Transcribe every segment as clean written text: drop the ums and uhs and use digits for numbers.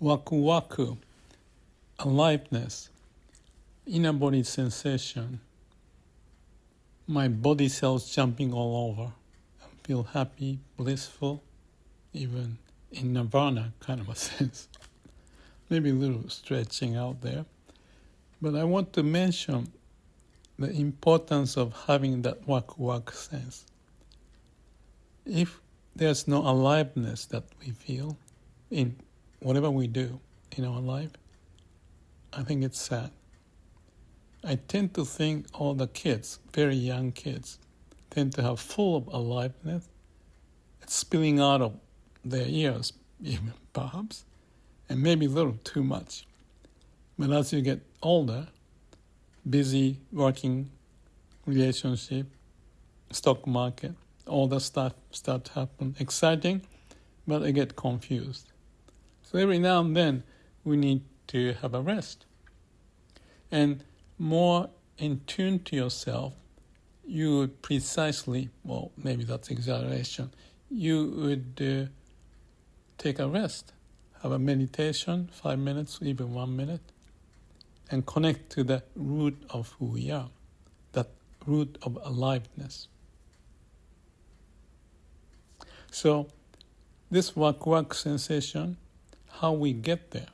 Waku Waku, aliveness, inner body sensation, my body cells jumping all over. I feel happy, blissful, even in nirvana kind of a sense. Maybe a little stretching out there. But I want to mention the importance of having that Waku Waku sense. If there's no aliveness that we feel in whatever we do in our life, I think it's sad. I tend to think all the kids, very young kids, tend to have full of aliveness. It's spilling out of their ears, even perhaps, and maybe a little too much. But as you get older, busy working, relationship, stock market, all the stuff start to happen, exciting, but I get confused. So every now and then we need to have a rest. And more in tune to yourself, you would precisely, well, maybe that's exaggeration, you would take a rest, have a meditation, 5 minutes, even 1 minute, and connect to the root of who we are, that root of aliveness. So this Waku Waku sensation, how we get there.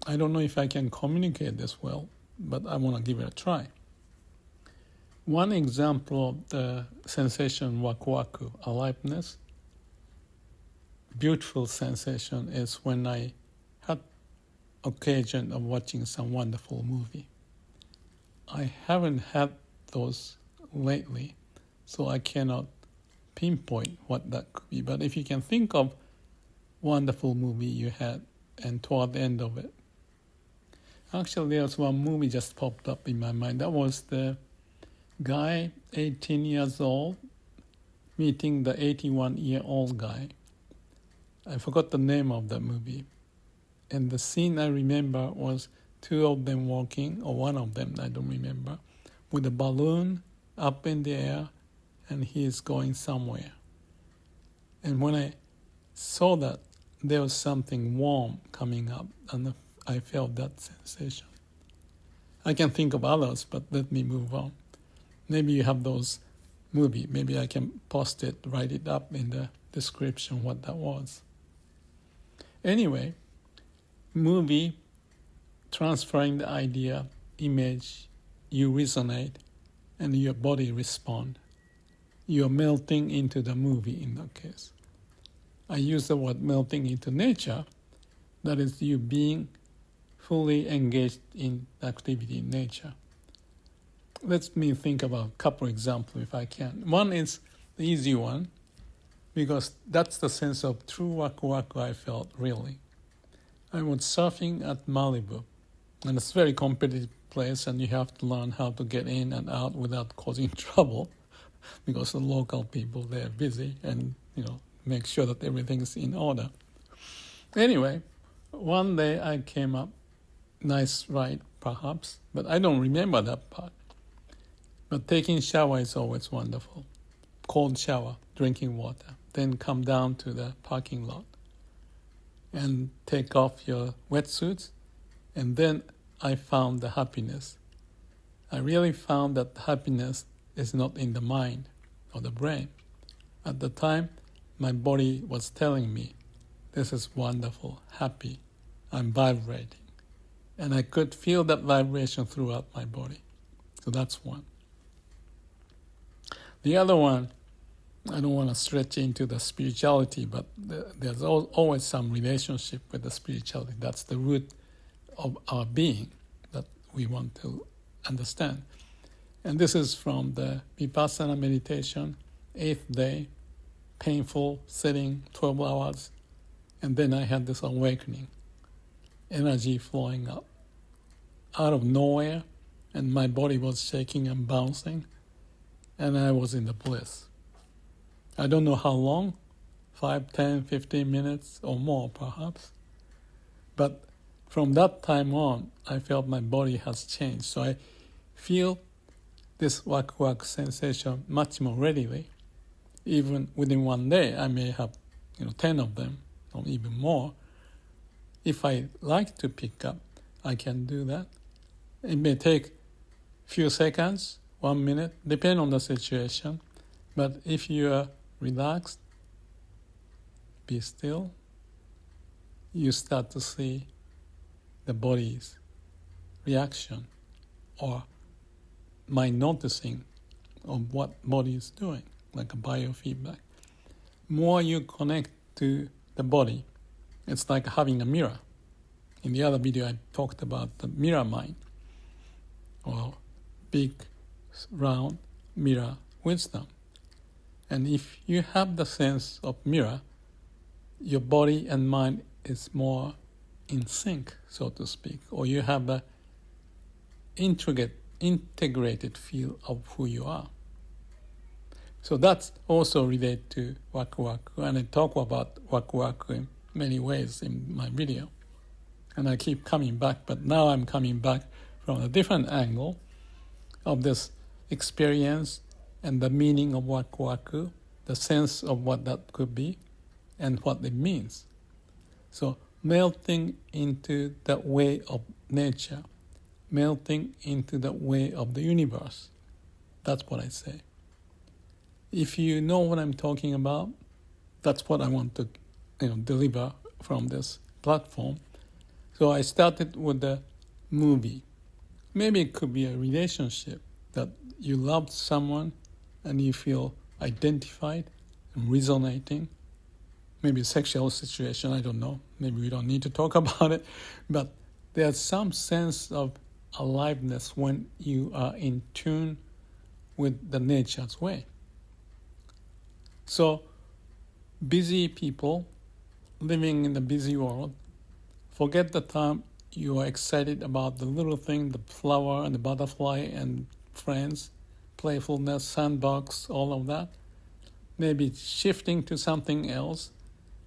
I don't know if I can communicate this well, but I want to give it a try. One example of the sensation Waku Waku, aliveness, beautiful sensation is when I had occasion of watching some wonderful movie. I haven't had those lately, so I cannot pinpoint what that could be. But if you can think of wonderful movie you had and toward the end of it. Actually, there's one movie just popped up in my mind. That was the guy, 18 years old, meeting the 81-year-old guy. I forgot the name of the movie. And the scene I remember was two of them walking, or one of them, I don't remember, with a balloon up in the air, and he is going somewhere. And when I saw that, there was something warm coming up, and I felt that sensation. I can think of others, but let me move on. Maybe you have those movie. Maybe I can post it, write it up in the description what that was. Anyway, movie, transferring the idea, image, you resonate, and your body respond. You're melting into the movie in that case. I use the word melting into nature. That is you being fully engaged in activity in nature. Let me think about a couple examples if I can. One is the easy one, because that's the sense of true Waku Waku I felt really. I was surfing at Malibu, and it's a very competitive place, and you have to learn how to get in and out without causing trouble, because the local people, they're busy, and make sure that everything's in order. Anyway, one day I came up, nice ride perhaps, but I don't remember that part. But taking shower is always wonderful. Cold shower, drinking water, then come down to the parking lot and take off your wetsuits, and then I found the happiness. I really found that happiness is not in the mind or the brain. At the time, my body was telling me, this is wonderful, happy, I'm vibrating. And I could feel that vibration throughout my body. So that's one. The other one, I don't want to stretch into the spirituality, but there's always some relationship with the spirituality. That's the root of our being that we want to understand. And this is from the Vipassana meditation, 8th day, painful sitting, 12 hours, and then I had this awakening, energy flowing up out of nowhere, and my body was shaking and bouncing, and I was in the bliss. I don't know how long, 5, 10, 15 minutes or more perhaps, but from that time on, I felt my body has changed. So I feel this Waku Waku sensation much more readily. Even within one day, I may have 10 of them, or even more. If I like to pick up, I can do that. It may take few seconds, 1 minute, depending on the situation. But if you are relaxed, be still, you start to see the body's reaction or mind noticing of what body is doing, like a biofeedback. More you connect to the body, it's like having a mirror. In the other video, I talked about the mirror mind, or big, round mirror wisdom. And if you have the sense of mirror, your body and mind is more in sync, so to speak, or you have a integrated feel of who you are. So that's also related to Waku Waku, and I talk about Waku Waku in many ways in my video. And I keep coming back, but now I'm coming back from a different angle of this experience and the meaning of Waku Waku, the sense of what that could be, and what it means. So melting into the way of nature, melting into the way of the universe. That's what I say. If you know what I'm talking about, that's what I want to deliver from this platform. So I started with the movie. Maybe it could be a relationship that you loved someone and you feel identified and resonating. Maybe a sexual situation, I don't know. Maybe we don't need to talk about it. But there's some sense of aliveness when you are in tune with the nature's way. So busy people living in the busy world, forget the time you are excited about the little thing, the flower and the butterfly and friends, playfulness, sandbox, all of that. Maybe shifting to something else,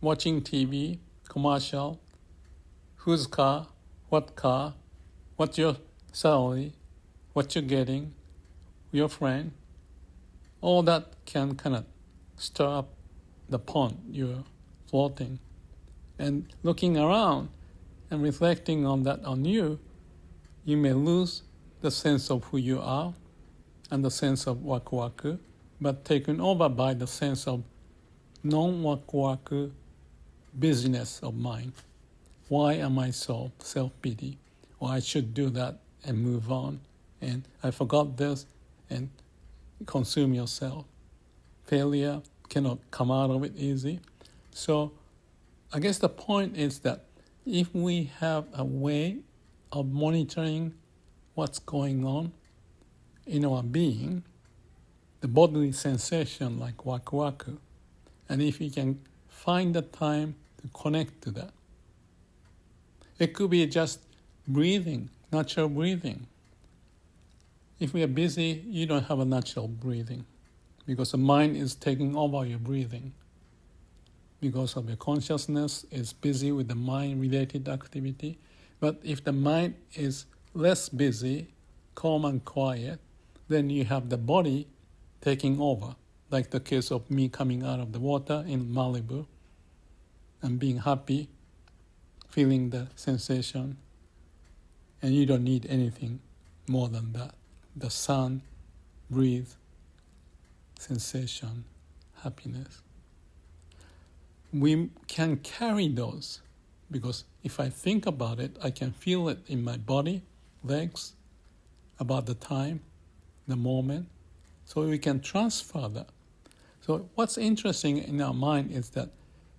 watching TV, commercial, whose car, what's your salary, what you're getting, your friend. All that can kind of stir up the pond you're floating. And looking around and reflecting on that on you, you may lose the sense of who you are and the sense of Waku Waku, but taken over by the sense of non-Waku Waku busyness of mind. Why am I so self-pity? Or I should do that and move on. And I forgot this, and consume yourself. Failure cannot come out of it easy. So I guess the point is that if we have a way of monitoring what's going on in our being, the bodily sensation like Waku Waku, and if we can find the time to connect to that. It could be just breathing, natural breathing. If we are busy, you don't have a natural breathing because the mind is taking over your breathing. Because of your consciousness is busy with the mind-related activity. But if the mind is less busy, calm and quiet, then you have the body taking over, like the case of me coming out of the water in Malibu and being happy, feeling the sensation, and you don't need anything more than that. The sun, breathe, sensation, happiness. We can carry those because if I think about it, I can feel it in my body, legs, about the time, the moment, so we can transfer that. So what's interesting in our mind is that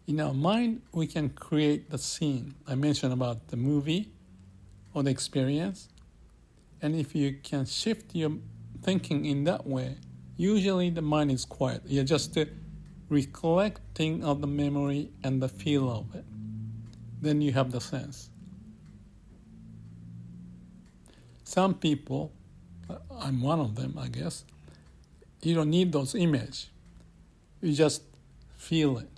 in our mind, we can create the scene. I mentioned about the movie or the experience. And if you can shift your thinking in that way, usually the mind is quiet. You're just recollecting of the memory and the feel of it. Then you have the sense. Some people, I'm one of them, I guess, you don't need those images. You just feel it.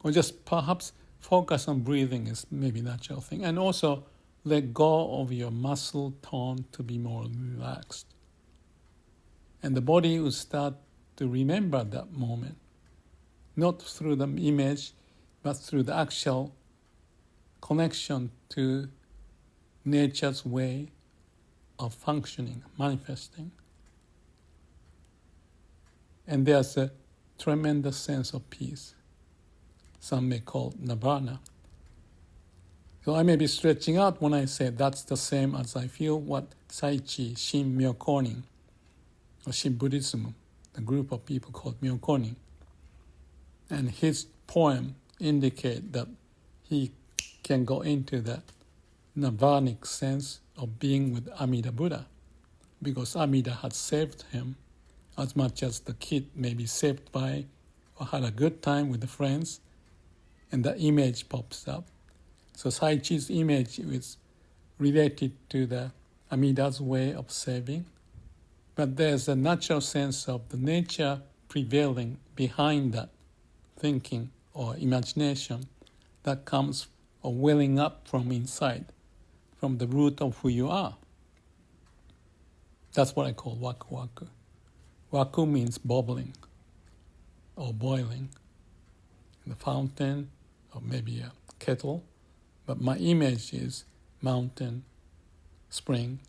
Or just perhaps focus on breathing is maybe a natural thing. And also let go of your muscle tone to be more relaxed. And the body will start to remember that moment. Not through the image, but through the actual connection to nature's way of functioning, manifesting. And there's a tremendous sense of peace. Some may call it nirvana. So I may be stretching out when I say that's the same as I feel what Saichi Shin Myokonin, or Shin Buddhism, the group of people called Myokonin. And his poem indicate that he can go into that nirvanic sense of being with Amida Buddha, because Amida had saved him as much as the kid may be saved by or had a good time with the friends, and the image pops up. So Saichi's image is related to the Amida's way of saving, but there's a natural sense of the nature prevailing behind that thinking or imagination that comes or welling up from inside, from the root of who you are. That's what I call Waku Waku. Waku means bubbling or boiling in the fountain or maybe a kettle. But my image is mountain, spring,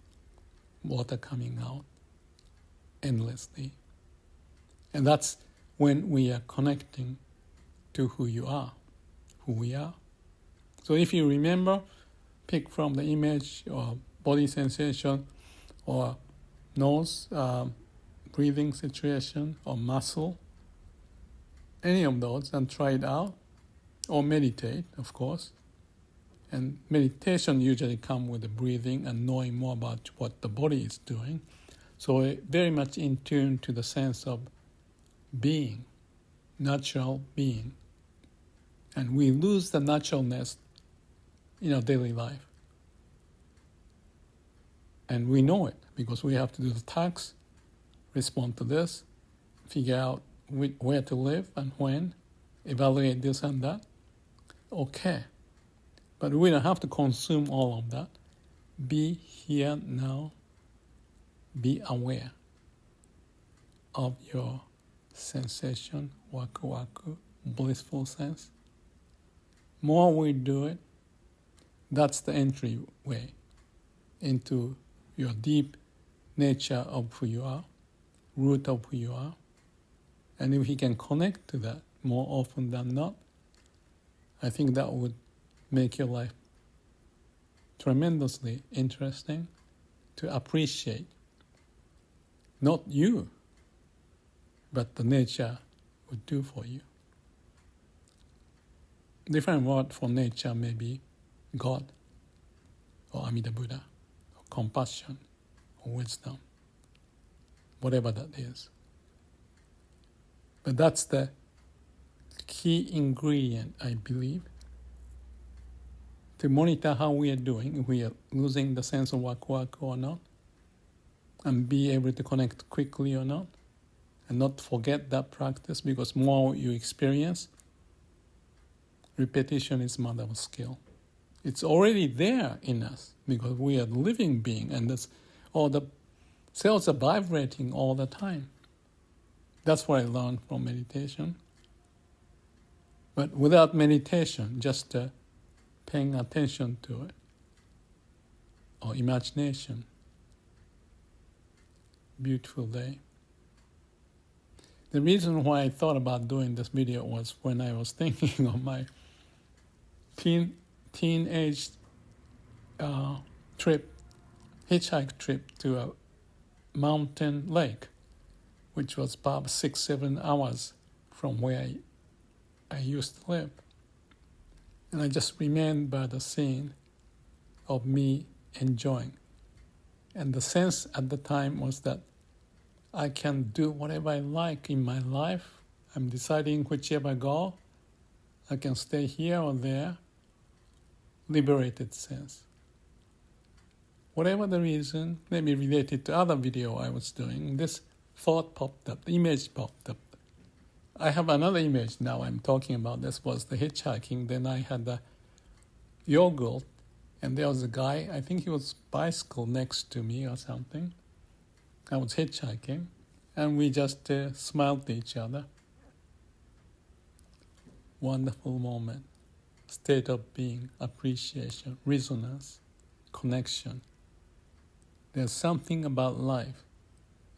water coming out endlessly. And that's when we are connecting to who you are, who we are. So if you remember, pick from the image or body sensation or nose, breathing situation or muscle, any of those, and try it out. Or meditate, of course. And meditation usually comes with the breathing and knowing more about what the body is doing. So very much in tune to the sense of being, natural being. And we lose the naturalness in our daily life. And we know it because we have to do the tasks, respond to this, figure out where to live and when, evaluate this and that. Okay. But we don't have to consume all of that. Be here now. Be aware of your sensation, waku waku, blissful sense. More we do it, that's the entryway into your deep nature of who you are, root of who you are. And if we can connect to that more often than not, I think that would make your life tremendously interesting to appreciate. Not you, but the nature would do for you. Different word for nature may be God, or Amida Buddha, or compassion, or wisdom, whatever that is. But that's the key ingredient, I believe, to monitor how we are doing, if we are losing the sense of waku waku or not, and be able to connect quickly or not, and not forget that practice, because more you experience, repetition is mother of skill. It's already there in us, because we are living being, and all the cells are vibrating all the time. That's what I learned from meditation. But without meditation, just paying attention to it, or imagination. Beautiful day. The reason why I thought about doing this video was when I was thinking of my teenage hitchhike trip to a mountain lake, which was about 6-7 hours from where I used to live. And I just remember the scene of me enjoying. And the sense at the time was that I can do whatever I like in my life. I'm deciding whichever I go. I can stay here or there. Liberated sense. Whatever the reason, maybe related to other video I was doing, this thought popped up, the image popped up. I have another image now I'm talking about. This was the hitchhiking. Then I had the yogurt, and there was a guy, I think he was bicycle next to me or something. I was hitchhiking, and we just smiled at each other. Wonderful moment. state of being, appreciation, resonance, connection. There's something about life.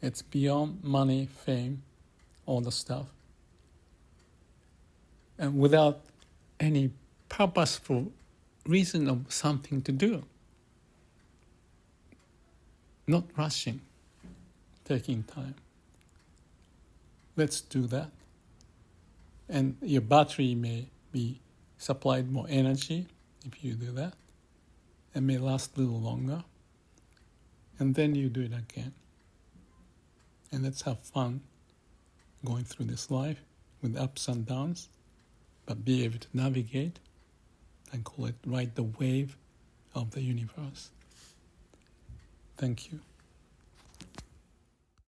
It's beyond money, fame, all the stuff. And without any purposeful reason of something to do. Not rushing, taking time. Let's do that. And your battery may be supplied more energy if you do that. It may last a little longer. And then you do it again. And let's have fun going through this life with ups and downs, but be able to navigate and call it ride the wave of the universe. Thank you.